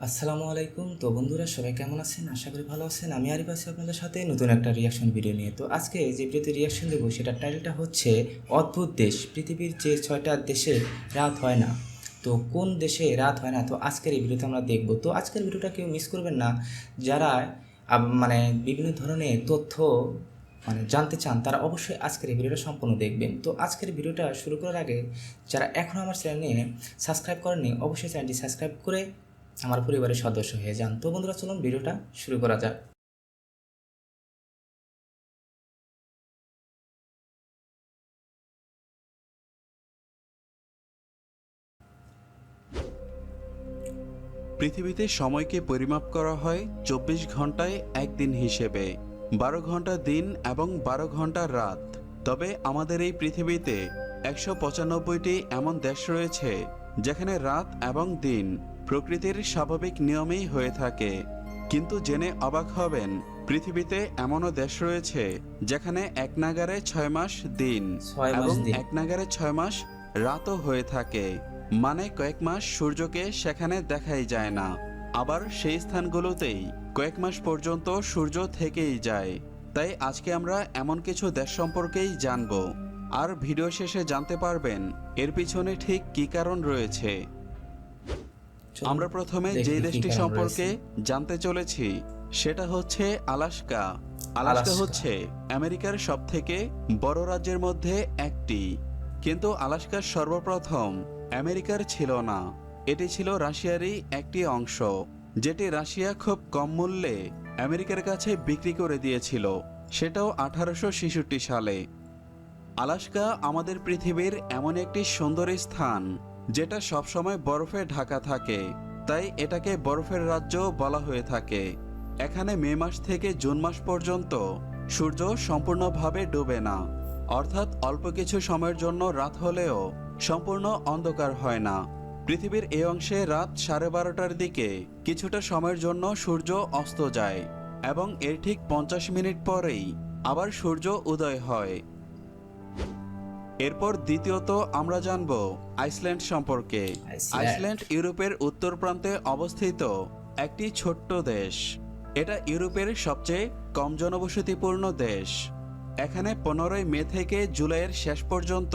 আসসালামু আলাইকুম। তো বন্ধুরা সবাই কেমন আছেন? আশা করি ভালো আছেন। আমি আরিফ আছি আপনাদের সাথে নতুন একটা রিয়াকশন ভিডিও নিয়ে। তো আজকে যে ভিডিওতে রিয়াকশন দেবো সেটার টাইটেলটা হচ্ছে অদ্ভুত দেশ, পৃথিবীর যে ৬টা দেশে রাত হয় না। তো কোন দেশে রাত হয় না, তো আজকের এই ভিডিওতে আমরা দেখব। তো আজকের ভিডিওটা কেউ মিস করবেন না। যারা মানে বিভিন্ন ধরনের তথ্য জানতে চান তারা অবশ্যই আজকের এই ভিডিওটা সম্পূর্ণ দেখবেন। তো আজকের ভিডিওটা শুরু করার আগে যারা এখনও আমার চ্যানেলে সাবস্ক্রাইব করেননি অবশ্যই চ্যানেলটি সাবস্ক্রাইব করে আমার পরিবারের সদস্য হয়ে যান। তো বন্ধুরা চলুন ভিডিওটা শুরু করা যাক। পৃথিবীতে সময়কে পরিমাপ করা হয় ২৪ ঘন্টায় একদিন হিসেবে, ১২ ঘন্টা দিন এবং ১২ ঘন্টা রাত। তবে আমাদের এই পৃথিবীতে ১৯৫টি এমন দেশ রয়েছে যেখানে রাত এবং দিন প্রকৃতির স্বাভাবিক নিয়মেই হয়ে থাকে। কিন্তু জেনে অবাক হবেন, পৃথিবীতে এমনও দেশ রয়েছে যেখানে এক নাগাড়ে ৬ মাস দিন ৬ মাস এবং দিন। এক নাগাড়ে ৬ মাস রাতও হয়ে থাকে। মানে কয়েক মাস সূর্যকে সেখানে দেখাই যায় না, আবার সেই স্থানগুলোতেই কয়েক মাস পর্যন্ত সূর্য থেকেই যায়। তাই আজকে আমরা এমন কিছু দেশ সম্পর্কেই জানব, আর ভিডিও শেষে জানতে পারবেন এর পিছনে ঠিক কী কারণ রয়েছে। চলুন আমরা প্রথমে দেখি যেই কী দেশটি কারণ রয়েছে। সম্পর্কে জানতে চলেছি সেটা হচ্ছে আলাস্কা। Alaska Alaska. হচ্ছে আমেরিকার সবথেকে বড় রাজ্যের মধ্যে একটি, কিন্তু আলাস্কার সর্বপ্রথম আমেরিকার ছিল না, এটি ছিল রাশিয়ারই একটি অংশ, যেটি রাশিয়া খুব কম মূল্যে আমেরিকার কাছে বিক্রি করে দিয়েছিল, সেটাও 1866 সালে। আলাস্কা আমাদের পৃথিবীর এমন একটি সুন্দর স্থান যেটা সবসময় বরফে ঢাকা থাকে, তাই এটাকে বরফের রাজ্য বলা হয়ে থাকে। এখানে মে মাস থেকে জুন মাস পর্যন্ত সূর্য সম্পূর্ণভাবে ডুবে না, অর্থাৎ অল্প কিছু সময়ের জন্য রাত হলেও সম্পূর্ণ অন্ধকার হয় না। পৃথিবীর এই অংশে রাত 12:30টার দিকে কিছুটা সময়ের জন্য সূর্য অস্ত যায় এবং এর ঠিক 50 মিনিট পরেই আবার সূর্য উদয় হয়। এরপর দ্বিতীয়ত আমরা জানব আইসল্যান্ড সম্পর্কে। আইসল্যান্ড। আইসল্যান্ড ইউরোপের উত্তর প্রান্তে অবস্থিত একটি ছোট্ট দেশ। এটা ইউরোপের সবচেয়ে কম জনবসতিপূর্ণ দেশ। এখানে 15ই মে থেকে জুলাইয়ের শেষ পর্যন্ত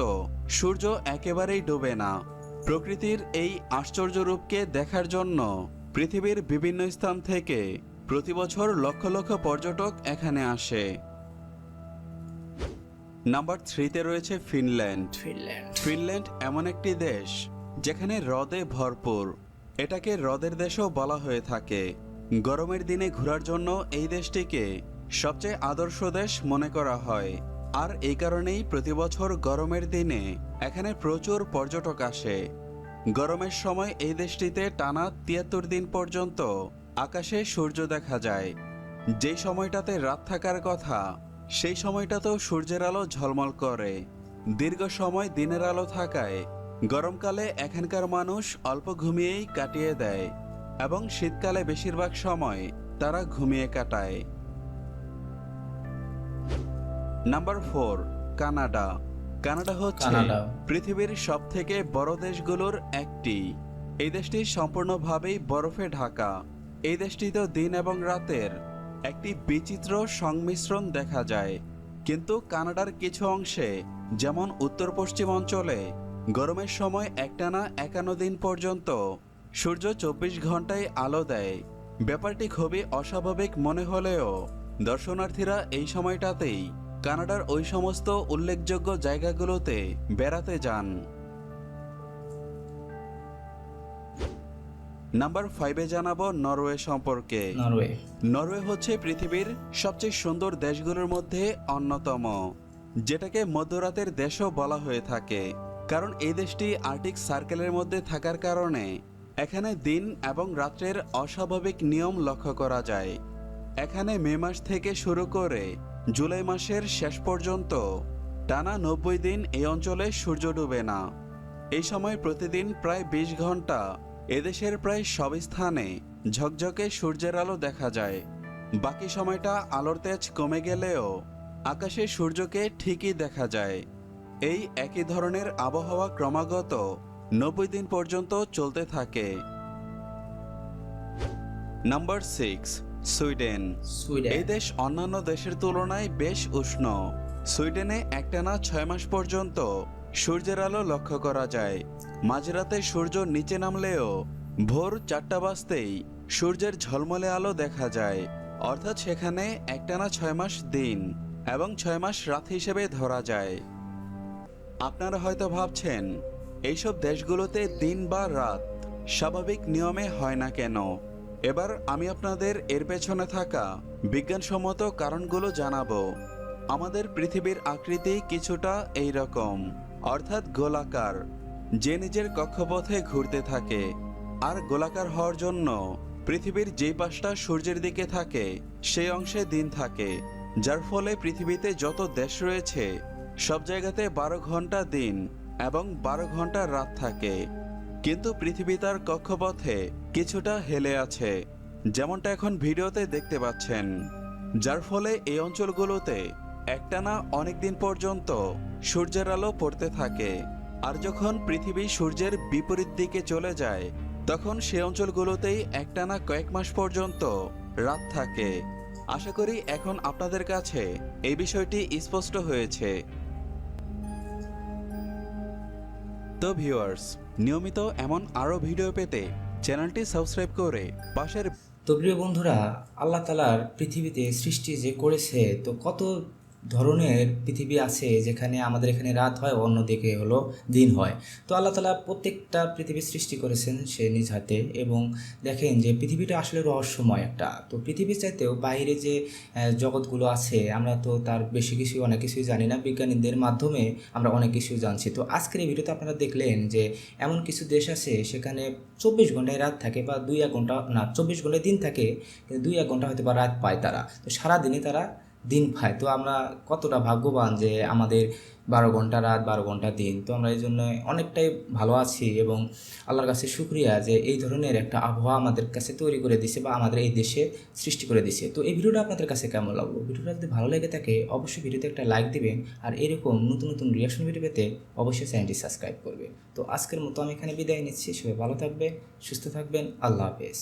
সূর্য একেবারেই ডোবে না। প্রকৃতির এই আশ্চর্য রূপকে দেখার জন্য পৃথিবীর বিভিন্ন স্থান থেকে প্রতি বছর লক্ষ লক্ষ পর্যটক এখানে আসে। নাম্বার 3-তে রয়েছে ফিনল্যান্ড। ফিনল্যান্ড। ফিনল্যান্ড এমন একটি দেশ যেখানে হ্রদে ভরপুর। এটাকে হ্রদের দেশও বলা হয়ে থাকে। গরমের দিনে ঘোরার জন্য এই দেশটিকে সবচেয়ে আদর্শ দেশ মনে করা হয়, আর এই কারণেই প্রতি বছর গরমের দিনে এখানে প্রচুর পর্যটক আসে। গরমের সময় এই দেশটিতে টানা 73 দিন পর্যন্ত আকাশে সূর্য দেখা যায়। যেই সময়টাতে রাত থাকার কথা সেই সময়টাতেও সূর্যের আলো ঝলমল করে। দীর্ঘ সময় দিনের আলো থাকায় গরমকালে এখানকার মানুষ অল্প ঘুমিয়েই কাটিয়ে দেয় এবং শীতকালে বেশিরভাগ সময় তারা ঘুমিয়ে কাটায়। Number 4, Canada. কানাডা হচ্ছে কানাডা। পৃথিবীর সবথেকে বড় দেশগুলোর একটি। এই দেশটি সম্পূর্ণভাবেই বরফে ঢাকা। এই দেশটিতে দিন এবং রাতের একটি বিচিত্র সংমিশ্রণ দেখা যায়। কিন্তু কানাডার কিছু অংশে, যেমন উত্তর পশ্চিম অঞ্চলে, গরমের সময় একটানা 51 দিন পর্যন্ত সূর্য 24 ঘন্টায় আলো দেয়। ব্যাপারটি খুবই অস্বাভাবিক মনে হলেও দর্শনার্থীরা এই সময়টাতেই কানাডার ওই সমস্ত উল্লেখযোগ্য জায়গাগুলোতে বেড়াতে যান। নাম্বার 5-এ জানাবো নরওয়ে সম্পর্কে। নরওয়ে। নরওয়ে হচ্ছে পৃথিবীর সবচেয়ে সুন্দর দেশগুলোর মধ্যে অন্যতম, যেটাকে মধ্যরাতের দেশও বলা হয়ে থাকে, কারণ এই দেশটি আর্কটিক সার্কেলের মধ্যে থাকার কারণে এখানে দিন এবং রাত্রের অস্বাভাবিক নিয়ম লক্ষ্য করা যায়। এখানে মে মাস থেকে শুরু করে জুলাই মাসের শেষ পর্যন্ত টানা 90 দিন এই অঞ্চলে সূর্য ডুবে না। এই সময় প্রতিদিন প্রায় 20 ঘন্টা এদেশের প্রায় সব স্থানে ঝকঝকে সূর্যের আলো দেখা যায়। বাকি সময়টা আলোর তেজ কমে গেলেও আকাশে সূর্যকে ঠিকই দেখা যায়। এই একই ধরনের আবহাওয়া ক্রমাগত 90 দিন পর্যন্ত চলতে থাকে। Number 6, Sweden. সুইডেন। এই দেশ অন্যান্য দেশের তুলনায় বেশ উষ্ণ। সুইডেনে একটানা 6 মাস পর্যন্ত সূর্যের আলো লক্ষ্য করা যায়। মাঝরাতে সূর্য নিচে নামলেও ভোর 4টা বাজতেই সূর্যের ঝলমলে আলো দেখা যায়। অর্থাৎ সেখানে একটানা 6 মাস দিন এবং 6 মাস রাত হিসেবে ধরা যায়। আপনারা হয়তো ভাবছেন এইসব দেশগুলোতে দিন বা রাত স্বাভাবিক নিয়মে হয় না কেন। এবার আমি আপনাদের এর পেছনে থাকা বিজ্ঞানসম্মত কারণগুলো জানাবো। আমাদের পৃথিবীর আকৃতি কিছুটা এই রকম, অর্থাৎ গোলাকার, যে নিজের কক্ষপথে ঘুরতে থাকে। আর গোলাকার হওয়ার জন্য পৃথিবীর যেই পাশটা সূর্যের দিকে থাকে সেই অংশে দিন থাকে, যার ফলে পৃথিবীতে যত দেশ রয়েছে সব জায়গাতে 12 ঘন্টা দিন এবং 12 ঘন্টা রাত থাকে। কিন্তু পৃথিবী তার কক্ষপথে কিছুটা হেলে আছে, যেমনটা এখন ভিডিওতে দেখতে পাচ্ছেন, যার ফলে এই অঞ্চলগুলোতে একটানা অনেক দিন পর্যন্ত সূর্যের আলো পড়তে থাকে। আর যখন পৃথিবী সূর্যের বিপরীত দিকে চলে যায় তখন সে অঞ্চলগুলোতেই একটানা কয়েক মাস পর্যন্ত রাত থাকে। আশা করি এখন আপনাদের কাছে এই বিষয়টি স্পষ্ট হয়েছে। তো ভিউয়ার্স, নিয়মিত এমন আরও ভিডিও পেতে চ্যানেলটি সাবস্ক্রাইব করে পাশের তো প্রিয় বন্ধুরা, আল্লাহ তাআলার পৃথিবীতে সৃষ্টি যে করেছে, তো কত ধরনের পৃথিবী আছে যেখানে আমাদের এখানে রাত হয়, অন্যদিকে হলো দিন হয়। তো আল্লাহ তাআলা প্রত্যেকটা পৃথিবী সৃষ্টি করেছেন সে নিজ হাতে। এবং দেখেন যে পৃথিবীটা আসলে রহস্যময় একটা। তো পৃথিবীর চাইতেও বাইরে যে জগৎগুলো আছে, আমরা তো তার বেশি কিছু অনেক কিছুই জানি না। বিজ্ঞানীদের মাধ্যমে আমরা অনেক কিছু জানছি। তো আজকের এই ভিডিওতে আপনারা দেখলেন যে এমন কিছু দেশ আছে সেখানে 24 ঘন্টায় রাত থাকে, বা 2-1 ঘন্টা না, 24 ঘন্টায় দিন থাকে, কিন্তু 2-1 ঘন্টা হয়তো বা রাত পায় তারা। তো সারাদিনে তারা দিন পায়। তো আমরা কতটা ভাগ্যবান যে আমাদের 12 ঘন্টা রাত, 12 ঘন্টা দিন। তো আমরা এই জন্য অনেকটাই ভালো আছি এবং আল্লাহর কাছে শুকরিয়া যে এই ধরনের একটা আবহাওয়া আমাদের কাছে তৈরি করে দিছে, বা আমাদের এই দেশে সৃষ্টি করে দিছে। তো এই ভিডিওটা আপনাদের কাছে কেমন লাগলো? ভিডিওটা যদি ভালো লেগে থাকে অবশ্যই ভিডিওতে একটা লাইক দিবেন, আর এরকম নতুন নতুন রিয়াকশন ভিডিও পেতে অবশ্যই চ্যানেলটি সাবস্ক্রাইব করবে। তো আজকের মতো আমি এখানে বিদায় নিচ্ছি। সবাই ভালো থাকবেন, সুস্থ থাকবেন। আল্লাহ হাফেজ।